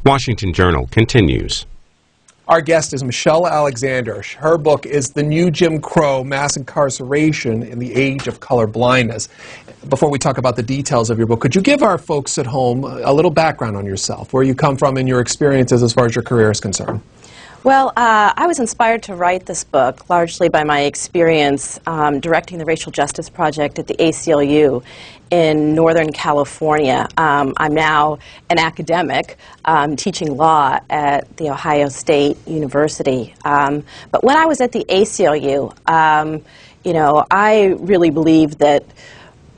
Washington Journal continues. Our guest is Michelle Alexander. Her book is The New Jim Crow, Mass Incarceration in the Age of Color Blindness. Before we talk about the details of your book, could you give our folks at home a little background on yourself, where you come from and your experiences as far as your career is concerned? Well, I was inspired to write this book largely by my experience directing the Racial Justice Project at the ACLU in Northern California. I'm now an academic teaching law at The Ohio State University. But when I was at the ACLU, I really believed that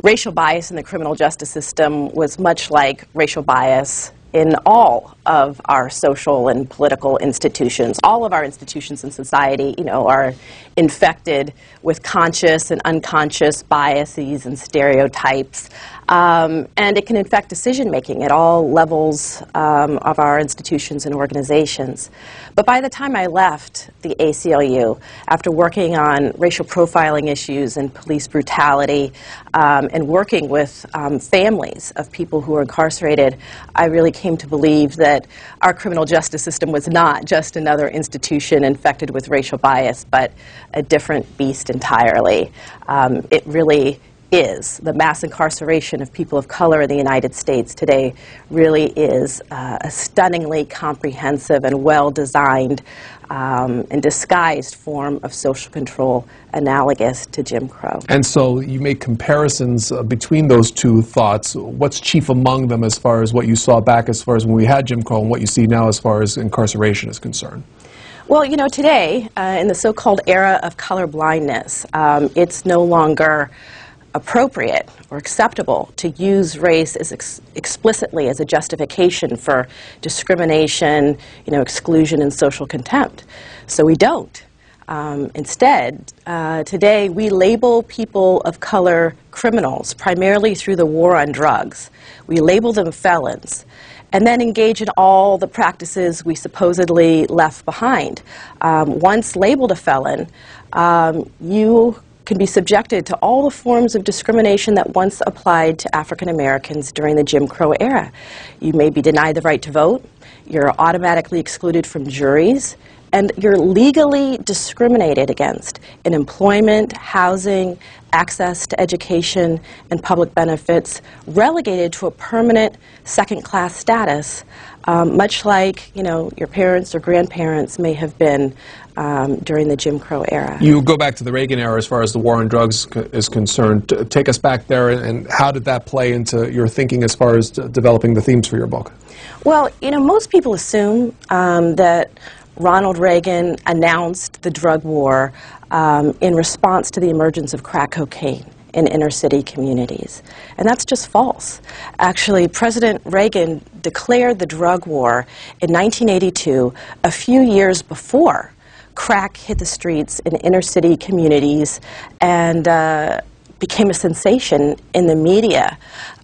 racial bias in the criminal justice system was much like racial bias in all of our social and political institutions. All of our institutions in society, are infected with conscious and unconscious biases and stereotypes. And it can affect decision-making at all levels of our institutions and organizations. But by the time I left the ACLU, after working on racial profiling issues and police brutality, and working with families of people who were incarcerated, I really came to believe that our criminal justice system was not just another institution infected with racial bias, but a different beast entirely. It really is. The mass incarceration of people of color in the United States today really is a stunningly comprehensive and well-designed and disguised form of social control analogous to Jim Crow. And so you make comparisons between those two thoughts. What's chief among them as far as what you saw back as far as when we had Jim Crow and what you see now as far as incarceration is concerned? Well, today, in the so-called era of color blindness, it's no longer appropriate or acceptable to use race as explicitly as a justification for discrimination, exclusion and social contempt. So we don't. Instead, today we label people of color criminals primarily through the war on drugs. We label them felons and then engage in all the practices we supposedly left behind. Once labeled a felon, you can be subjected to all the forms of discrimination that once applied to African Americans during the Jim Crow era. You may be denied the right to vote, you're automatically excluded from juries, and you're legally discriminated against in employment, housing, access to education, and public benefits, relegated to a permanent second-class status, much like, your parents or grandparents may have been during the Jim Crow era. You go back to the Reagan era as far as the war on drugs is concerned. Take us back there, and how did that play into your thinking as far as developing the themes for your book? Well, most people assume that Ronald Reagan announced the drug war in response to the emergence of crack cocaine in inner-city communities. And that's just false. Actually, President Reagan declared the drug war in 1982, a few years before crack hit the streets in inner-city communities and became a sensation in the media.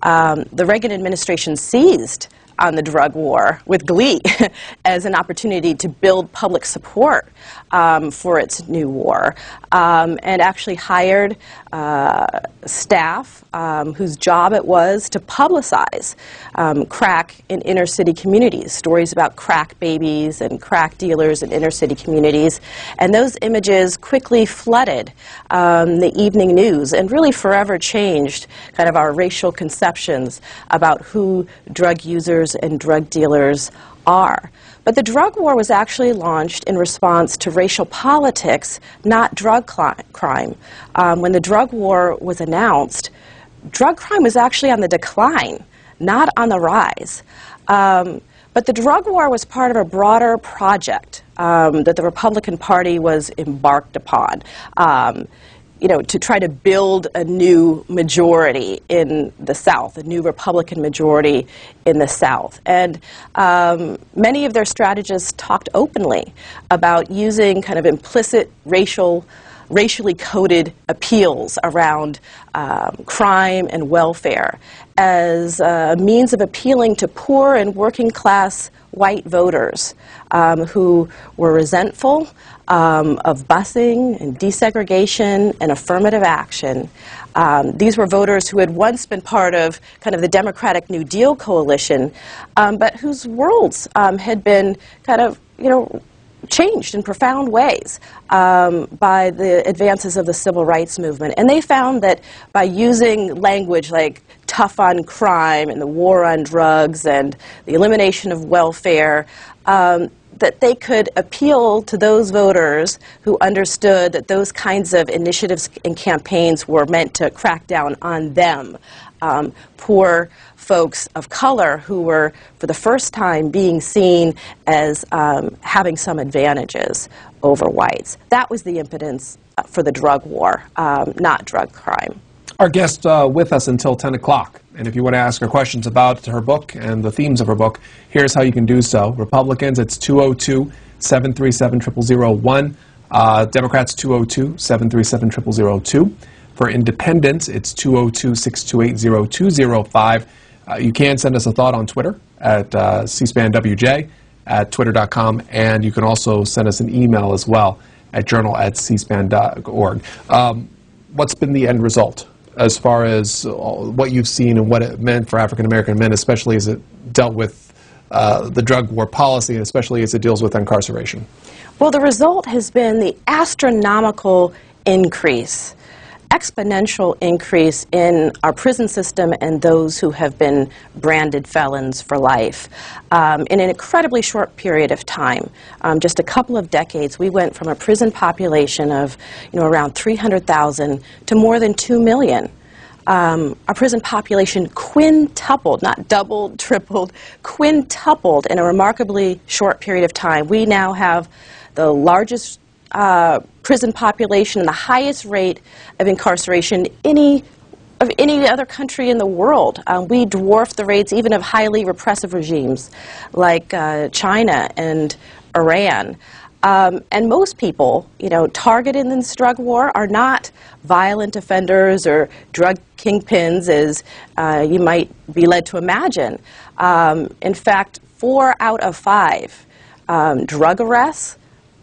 The Reagan administration seized on the drug war with glee as an opportunity to build public support for its new war, and actually hired staff whose job it was to publicize crack in inner city communities, stories about crack babies and crack dealers in inner city communities. And those images quickly flooded the evening news and really forever changed kind of our racial conceptions about who drug users and drug dealers are. But the drug war was actually launched in response to racial politics, not drug crime. When the drug war was announced, drug crime was actually on the decline, not on the rise. But the drug war was part of a broader project that the Republican Party was embarked upon. To try to build a new majority in the South, a new Republican majority in the South. And many of their strategists talked openly about using kind of implicit racial racially coded appeals around crime and welfare as a means of appealing to poor and working class white voters who were resentful of busing and desegregation and affirmative action. These were voters who had once been part of kind of the Democratic New Deal coalition, but whose worlds had been kind of, changed in profound ways by the advances of the civil rights movement. And they found that by using language like tough on crime and the war on drugs and the elimination of welfare, that they could appeal to those voters who understood that those kinds of initiatives and campaigns were meant to crack down on them, poor folks of color who were, for the first time, being seen as having some advantages over whites. That was the impotence for the drug war, not drug crime. Our guest with us until 10 o'clock. And if you want to ask her questions about her book and the themes of her book, here's how you can do so. Republicans, it's 202-737-0001. Democrats, 202-737-0002. For independents, it's 202-628-0205. You can send us a thought on Twitter at cspanwj at twitter.com, and you can also send us an email as well at journal@cspan.org. What's been the end result as far as what you've seen and what it meant for African-American men, especially as it dealt with the drug war policy, and especially as it deals with incarceration? Well, the result has been the astronomical increase, exponential increase in our prison system and those who have been branded felons for life. In an incredibly short period of time, just a couple of decades, we went from a prison population of around 300,000 to more than 2 million. Our prison population quintupled, not doubled, tripled, quintupled in a remarkably short period of time. We now have the largest prison population and the highest rate of incarceration of any other country in the world. We dwarf the rates even of highly repressive regimes like China and Iran. And most people, targeted in this drug war are not violent offenders or drug kingpins as you might be led to imagine. In fact, 4 out of 5 drug arrests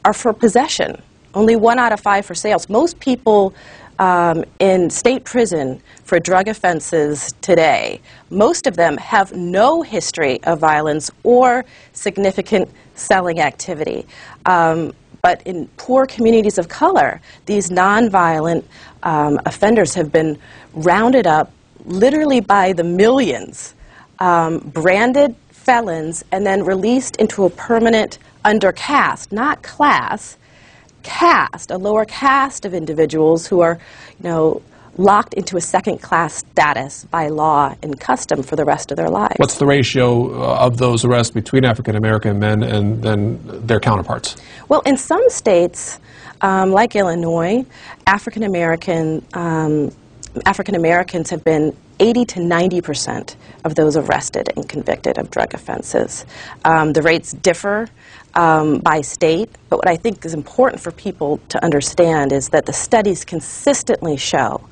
are for possession. Only 1 out of 5 for sales. Most people in state prison for drug offenses today, most of them have no history of violence or significant selling activity. But in poor communities of color, these nonviolent offenders have been rounded up literally by the millions, branded felons, and then released into a permanent undercast, not class, caste, a lower caste of individuals who are, locked into a second-class status by law and custom for the rest of their lives. What's the ratio of those arrests between African-American men and then their counterparts? Well, in some states, like Illinois, African-Americans have been 80 to 90% of those arrested and convicted of drug offenses. The rates differ by state, but what I think is important for people to understand is that the studies consistently show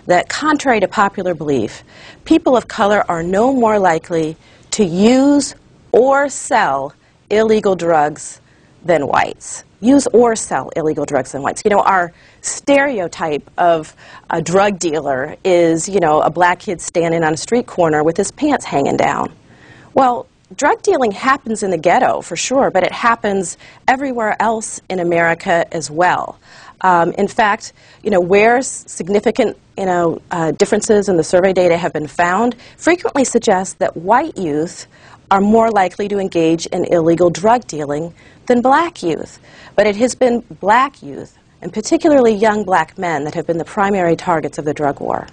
that, contrary to popular belief, people of color are no more likely to use or sell illegal drugs than whites. Use or sell illegal drugs than whites. Our stereotype of a drug dealer is, a black kid standing on a street corner with his pants hanging down. Well, drug dealing happens in the ghetto, for sure, but it happens everywhere else in America as well. In fact, where significant, differences in the survey data have been found, frequently suggests that white youth are more likely to engage in illegal drug dealing than black youth. But it has been black youth, and particularly young black men, that have been the primary targets of the drug war.